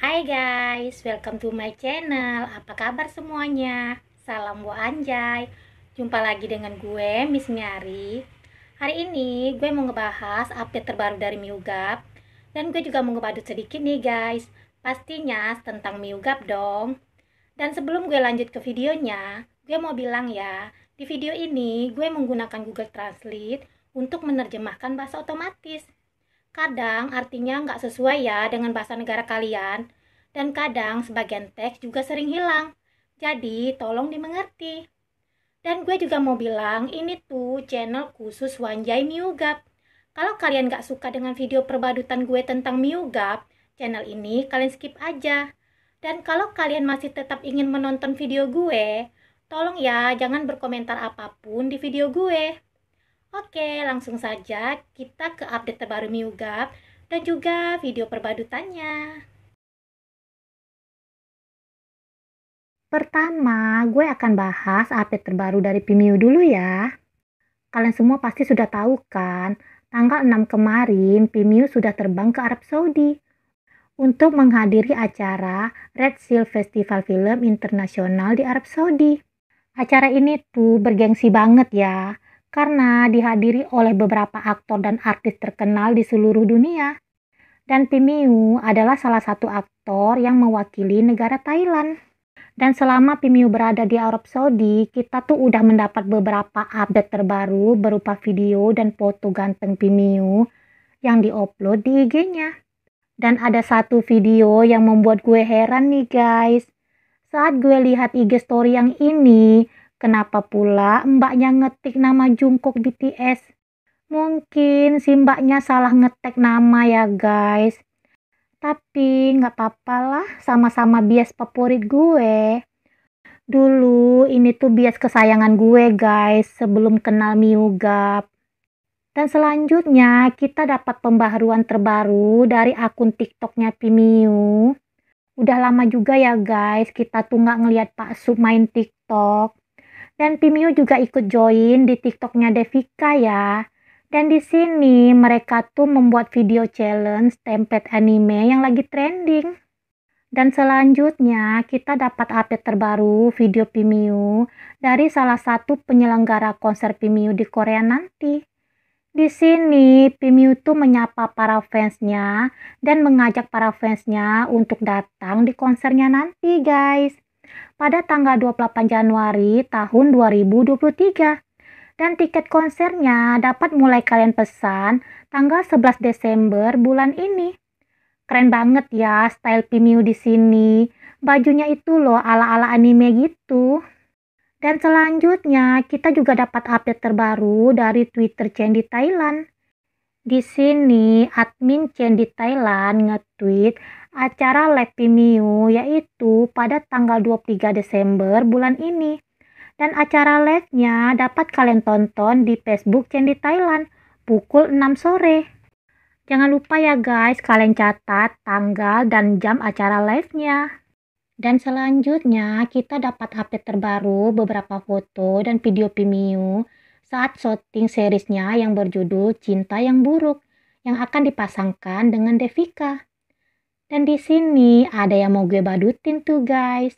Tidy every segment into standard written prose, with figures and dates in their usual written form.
Hai guys, welcome to my channel. Apa kabar semuanya? Salam Bu Anjay. Jumpa lagi dengan gue, Miss Nyari. Hari ini gue mau ngebahas update terbaru dari MIUGAP. Dan gue juga mau ngebadut sedikit nih guys. Pastinya tentang MIUGAP dong. Dan sebelum gue lanjut ke videonya, gue mau bilang ya, di video ini gue menggunakan Google Translate untuk menerjemahkan bahasa otomatis. Kadang artinya nggak sesuai ya dengan bahasa negara kalian, dan kadang sebagian teks juga sering hilang. Jadi tolong dimengerti. Dan gue juga mau bilang, ini tuh channel khusus Wanjai MIUGAP. Kalau kalian nggak suka dengan video perbadutan gue tentang MIUGAP, channel ini kalian skip aja. Dan kalau kalian masih tetap ingin menonton video gue, tolong ya jangan berkomentar apapun di video gue. Oke, langsung saja kita ke update terbaru MIUGAP dan juga video perbadutannya. Pertama, gue akan bahas update terbaru dari PMIU dulu ya. Kalian semua pasti sudah tahu kan, tanggal 6 kemarin PMIU sudah terbang ke Arab Saudi untuk menghadiri acara Red Seal Festival Film Internasional di Arab Saudi. Acara ini tuh bergengsi banget ya, karena dihadiri oleh beberapa aktor dan artis terkenal di seluruh dunia. Dan PMIU adalah salah satu aktor yang mewakili negara Thailand. Dan selama PMIU berada di Arab Saudi, kita tuh udah mendapat beberapa update terbaru berupa video dan foto ganteng PMIU yang diupload di IG-nya. Dan ada satu video yang membuat gue heran nih guys. Saat gue lihat IG story yang ini, kenapa pula mbaknya ngetik nama Jungkook BTS? Mungkin si mbaknya salah ngetek nama ya guys. Tapi nggak apa-apa lah, sama-sama bias favorit gue. Dulu ini tuh bias kesayangan gue guys, sebelum kenal MIUGAP. Dan selanjutnya kita dapat pembaharuan terbaru dari akun TikToknya PMIU. Udah lama juga ya guys, kita tuh nggak ngeliat Pak Sub main TikTok. Dan PMIU juga ikut join di TikToknya Devika ya. Dan di sini mereka tuh membuat video challenge template anime yang lagi trending. Dan selanjutnya kita dapat update terbaru video PMIU dari salah satu penyelenggara konser PMIU di Korea nanti. Di sini PMIU tuh menyapa para fansnya dan mengajak para fansnya untuk datang di konsernya nanti guys. Pada tanggal 28 Januari tahun 2023. Dan tiket konsernya dapat mulai kalian pesan tanggal 11 Desember bulan ini. Keren banget ya style PMIU di sini. Bajunya itu loh ala-ala anime gitu. Dan selanjutnya kita juga dapat update terbaru dari Twitter Chandy Thailand. Di sini admin Chandy Thailand nge-tweet acara live PMIU yaitu pada tanggal 23 Desember bulan ini. Dan acara live-nya dapat kalian tonton di Facebook Chandy Thailand pukul 6 sore. Jangan lupa ya guys, kalian catat tanggal dan jam acara live-nya. Dan selanjutnya kita dapat update terbaru beberapa foto dan video PMIU saat syuting seriesnya yang berjudul Cinta yang Buruk yang akan dipasangkan dengan Devika. Dan di sini ada yang mau gue badutin tuh guys.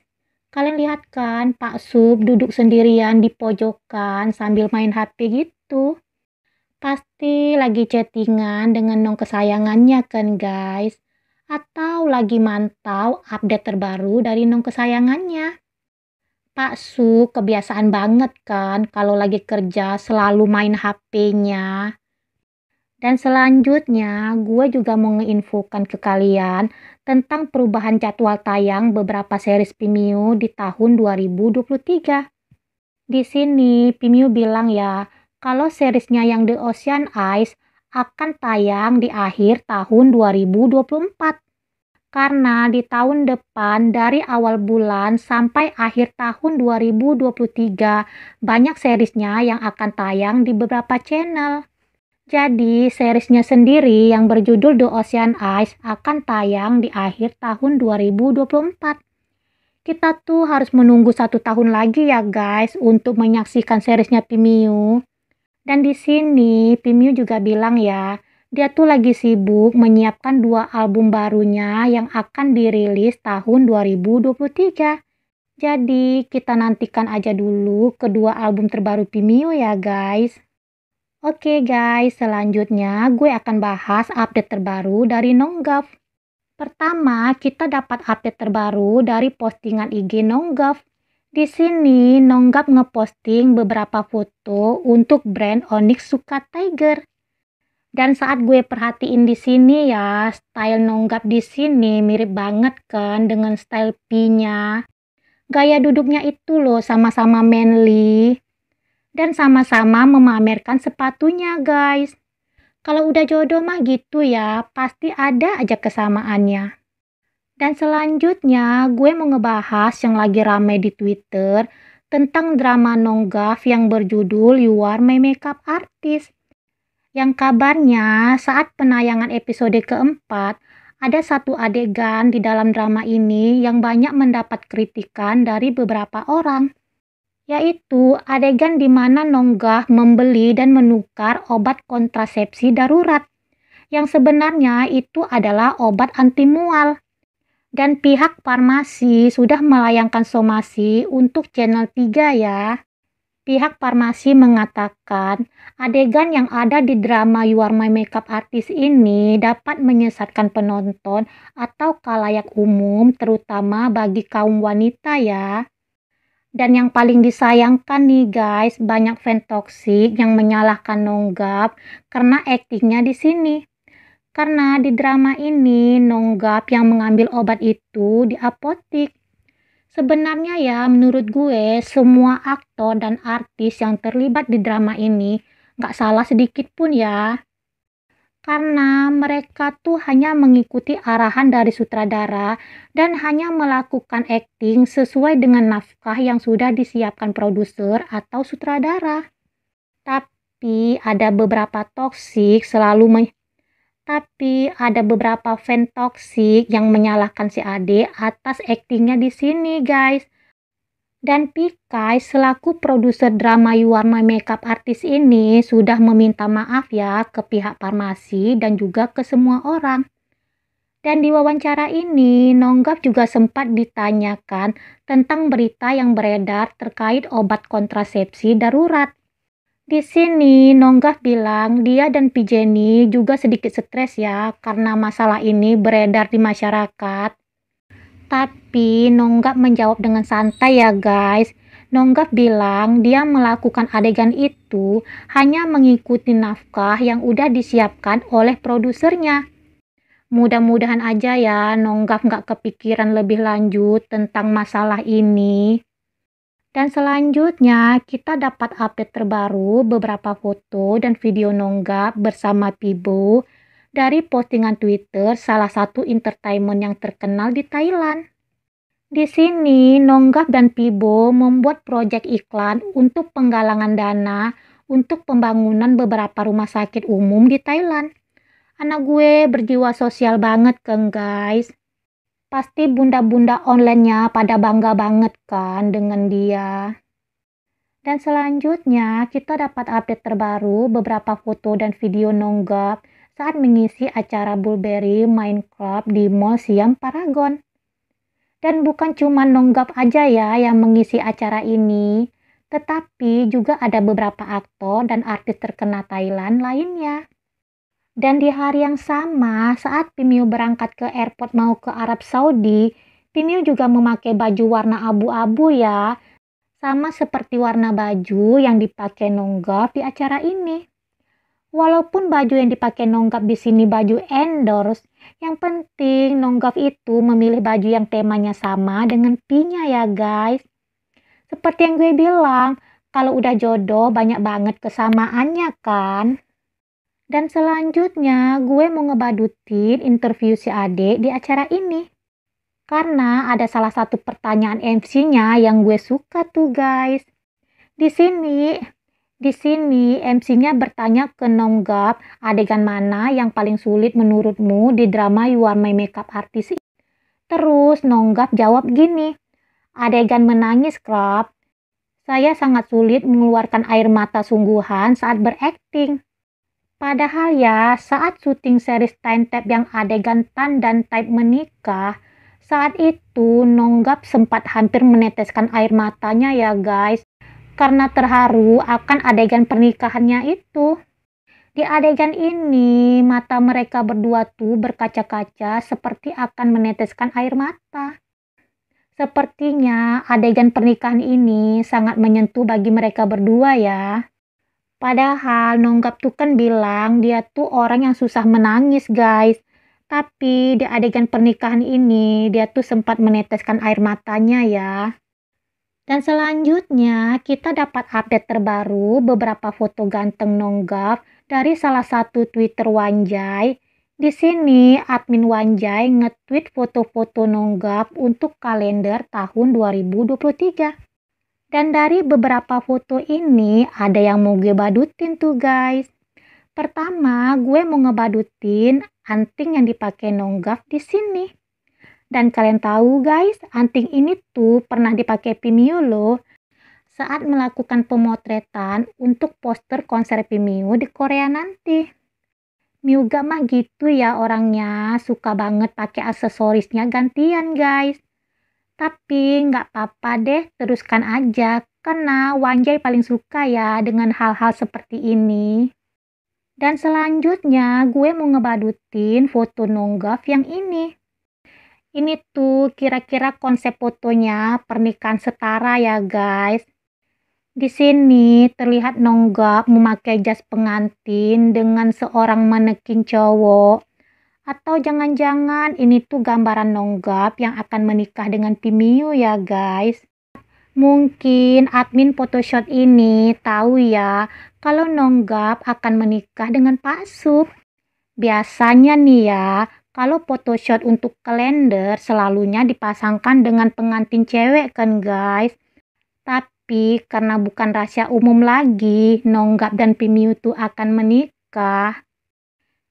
Kalian lihat kan Pak Sub duduk sendirian di pojokan sambil main HP gitu. Pasti lagi chattingan dengan nong kesayangannya kan guys. Atau lagi mantau update terbaru dari nong kesayangannya. Pak Su kebiasaan banget kan kalau lagi kerja selalu main HP-nya. Dan selanjutnya gue juga mau ngeinfokan ke kalian tentang perubahan jadwal tayang beberapa series PMIU di tahun 2023. Di sini PMIU bilang ya, kalau seriesnya yang The Ocean Eyes akan tayang di akhir tahun 2024. Karena di tahun depan dari awal bulan sampai akhir tahun 2023 banyak seriesnya yang akan tayang di beberapa channel. Jadi seriesnya sendiri yang berjudul The Ocean Eyes akan tayang di akhir tahun 2024. Kita tuh harus menunggu 1 tahun lagi ya guys untuk menyaksikan seriesnya PMIU. Dan di sini PMIU juga bilang ya, Dia tuh lagi sibuk menyiapkan 2 album barunya yang akan dirilis tahun 2023. Jadi, kita nantikan aja dulu kedua album terbaru Vimeo ya guys. Oke guys, selanjutnya gue akan bahas update terbaru dari Nonggaf. Pertama, kita dapat update terbaru dari postingan IG Nonggaf. Di sini, Nonggaf ngeposting beberapa foto untuk brand Onyx Suka Tiger. Dan saat gue perhatiin di sini ya, style Nonggaf di sini mirip banget kan dengan style P-nya. Gaya duduknya itu loh sama-sama manly. Dan sama-sama memamerkan sepatunya guys. Kalau udah jodoh mah gitu ya, pasti ada aja kesamaannya. Dan selanjutnya gue mau ngebahas yang lagi rame di Twitter tentang drama Nonggaf yang berjudul You Are My Makeup Artist. Yang kabarnya saat penayangan episode keempat, ada satu adegan di dalam drama ini yang banyak mendapat kritikan dari beberapa orang. Yaitu adegan di mana Nonggaf membeli dan menukar obat kontrasepsi darurat. Yang sebenarnya itu adalah obat anti mual. Dan pihak farmasi sudah melayangkan somasi untuk channel 3 ya. Pihak farmasi mengatakan adegan yang ada di drama You Are My Makeup Artist ini dapat menyesatkan penonton atau khalayak umum terutama bagi kaum wanita ya. Dan yang paling disayangkan nih guys, banyak fan toksik yang menyalahkan Nonggaf karena aktingnya di sini. Karena di drama ini Nonggaf yang mengambil obat itu di apotik. Sebenarnya ya menurut gue semua aktor dan artis yang terlibat di drama ini gak salah sedikit pun ya. Karena mereka tuh hanya mengikuti arahan dari sutradara dan hanya melakukan akting sesuai dengan naskah yang sudah disiapkan produser atau sutradara. Tapi ada beberapa fan toksik yang menyalahkan si Ade atas aktingnya di sini guys. Dan Pikai selaku produser drama You Are My Makeup Artist ini sudah meminta maaf ya ke pihak farmasi dan juga ke semua orang. Dan di wawancara ini, Nonggaf juga sempat ditanyakan tentang berita yang beredar terkait obat kontrasepsi darurat. Di sini, Nonggaf bilang dia dan Pijeni juga sedikit stres ya karena masalah ini beredar di masyarakat. Tapi Nonggaf menjawab dengan santai ya guys. Nonggaf bilang dia melakukan adegan itu hanya mengikuti naskah yang udah disiapkan oleh produsernya. Mudah-mudahan aja ya Nonggaf nggak kepikiran lebih lanjut tentang masalah ini. Dan selanjutnya kita dapat update terbaru beberapa foto dan video Nonggaf bersama Pibo dari postingan Twitter salah satu entertainment yang terkenal di Thailand. Di sini, Nonggaf dan Pibo membuat proyek iklan untuk penggalangan dana untuk pembangunan beberapa rumah sakit umum di Thailand. Anak gue berjiwa sosial banget kan guys. Pasti bunda-bunda online-nya pada bangga banget kan dengan dia. Dan selanjutnya kita dapat update terbaru beberapa foto dan video Nonggaf saat mengisi acara Burberry Minecraft di Mall Siam Paragon. Dan bukan cuma Nonggaf aja ya yang mengisi acara ini, tetapi juga ada beberapa aktor dan artis terkenal Thailand lainnya. Dan di hari yang sama, saat Pimio berangkat ke airport mau ke Arab Saudi, Pimio juga memakai baju warna abu-abu ya, sama seperti warna baju yang dipakai Nonggaf di acara ini. Walaupun baju yang dipakai Nonggaf di sini baju endorse, yang penting Nonggaf itu memilih baju yang temanya sama dengan P-nya ya guys. Seperti yang gue bilang, kalau udah jodoh banyak banget kesamaannya kan. Dan selanjutnya gue mau ngebadutin interview si Ade di acara ini. Karena ada salah satu pertanyaan MC-nya yang gue suka tuh guys. Di sini MC-nya bertanya ke Nonggaf, adegan mana yang paling sulit menurutmu di drama You Are My Makeup Artist? Terus Nonggaf jawab gini, adegan menangis Krab. Saya sangat sulit mengeluarkan air mata sungguhan saat berakting. Padahal ya, saat syuting series Time Tap yang adegan Tan dan Type menikah, saat itu Nonggap sempat hampir meneteskan air matanya ya guys, karena terharu akan adegan pernikahannya itu. Di adegan ini, mata mereka berdua tuh berkaca-kaca seperti akan meneteskan air mata. Sepertinya adegan pernikahan ini sangat menyentuh bagi mereka berdua ya. Padahal Nonggap tuh kan bilang dia tuh orang yang susah menangis guys. Tapi di adegan pernikahan ini dia tuh sempat meneteskan air matanya ya. Dan selanjutnya kita dapat update terbaru beberapa foto ganteng Nonggap dari salah satu Twitter Wanjai. Di sini admin Wanjai nge-tweet foto-foto Nonggap untuk kalender tahun 2023. Dan dari beberapa foto ini ada yang mau gue badutin tuh guys. Pertama, gue mau ngebadutin anting yang dipakai Nonggap di sini. Dan kalian tahu guys, anting ini tuh pernah dipakai Pimiu loh saat melakukan pemotretan untuk poster konser Pimiu di Korea nanti. Myuga mah gitu ya orangnya, suka banget pakai aksesorisnya gantian guys. Tapi nggak apa-apa deh, teruskan aja, karena Wanjai paling suka ya dengan hal-hal seperti ini. Dan selanjutnya gue mau ngebadutin foto Nonggap yang ini. Ini tuh kira-kira konsep fotonya pernikahan setara ya guys. Di sini terlihat Nonggap memakai jas pengantin dengan seorang manekin cowok. Atau jangan-jangan ini tuh gambaran Nonggap yang akan menikah dengan Pimiu ya guys. Mungkin admin Photoshop ini tahu ya kalau Nonggap akan menikah dengan Pak Sup. Biasanya nih ya, kalau photoshoot untuk kalender selalunya dipasangkan dengan pengantin cewek kan guys. Tapi karena bukan rahasia umum lagi, Nonggap dan Pimiu tuh akan menikah.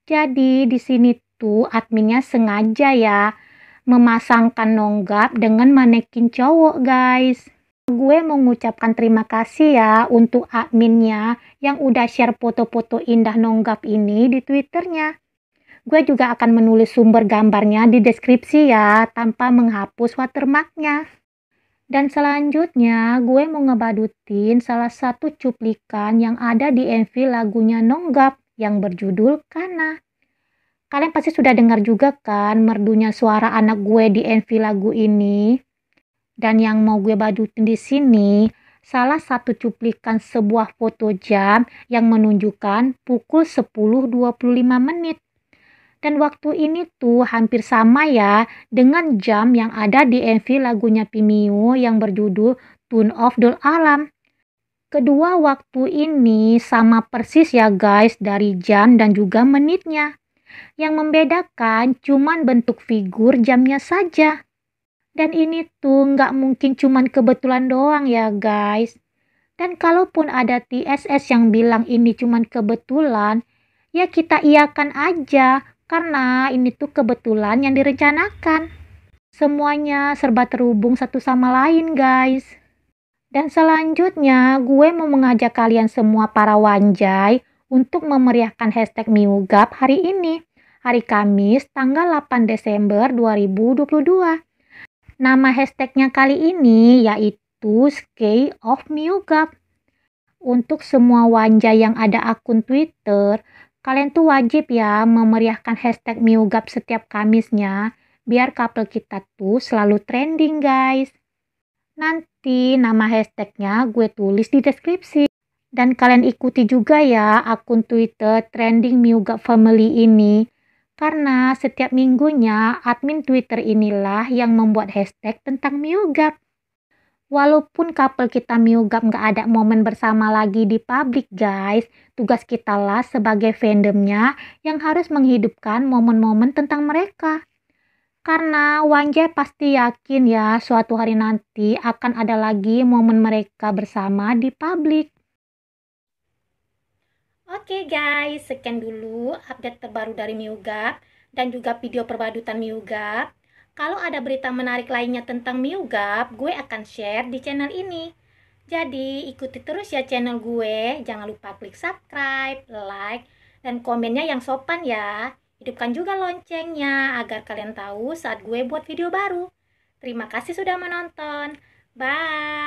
Jadi di sini tuh adminnya sengaja ya memasangkan Nonggap dengan manekin cowok guys. Gue mau mengucapkan terima kasih ya untuk adminnya yang udah share foto-foto indah Nonggap ini di Twitternya. Gue juga akan menulis sumber gambarnya di deskripsi ya, tanpa menghapus watermarknya. Dan selanjutnya, gue mau ngebadutin salah satu cuplikan yang ada di MV lagunya Nonggap yang berjudul Kana. Kalian pasti sudah dengar juga kan merdunya suara anak gue di MV lagu ini. Dan yang mau gue badutin di sini, salah satu cuplikan sebuah foto jam yang menunjukkan pukul 10.25 menit. Dan waktu ini tuh hampir sama ya dengan jam yang ada di MV lagunya Pimiu yang berjudul Tune of Dol Alam. Kedua waktu ini sama persis ya guys dari jam dan juga menitnya. Yang membedakan cuman bentuk figur jamnya saja. Dan ini tuh nggak mungkin cuman kebetulan doang ya guys. Dan kalaupun ada TSS yang bilang ini cuman kebetulan, ya kita iakan aja. Karena ini tuh kebetulan yang direncanakan. Semuanya serba terhubung satu sama lain guys. Dan selanjutnya gue mau mengajak kalian semua para wanjai untuk memeriahkan hashtag Miugap hari ini. Hari Kamis tanggal 8 Desember 2022. Nama hashtagnya kali ini yaitu Sky of Miugap. Untuk semua wanjai yang ada akun Twitter, kalian tuh wajib ya memeriahkan hashtag Miugap setiap Kamisnya, biar couple kita tuh selalu trending guys. Nanti nama hashtagnya gue tulis di deskripsi. Dan kalian ikuti juga ya akun Twitter trending Miugap Family ini. Karena setiap minggunya admin Twitter inilah yang membuat hashtag tentang Miugap. Walaupun couple kita Miugap nggak ada momen bersama lagi di publik guys, tugas kita lah sebagai fandomnya yang harus menghidupkan momen-momen tentang mereka. Karena Wanjai pasti yakin ya suatu hari nanti akan ada lagi momen mereka bersama di publik. Oke guys, sekian dulu update terbaru dari Miugap dan juga video perbadutan Miugap. Kalau ada berita menarik lainnya tentang Miugap, gue akan share di channel ini. Jadi ikuti terus ya channel gue, jangan lupa klik subscribe, like, Dan komennya yang sopan ya. Hidupkan juga loncengnya agar kalian tahu saat gue buat video baru. Terima kasih sudah menonton. Bye.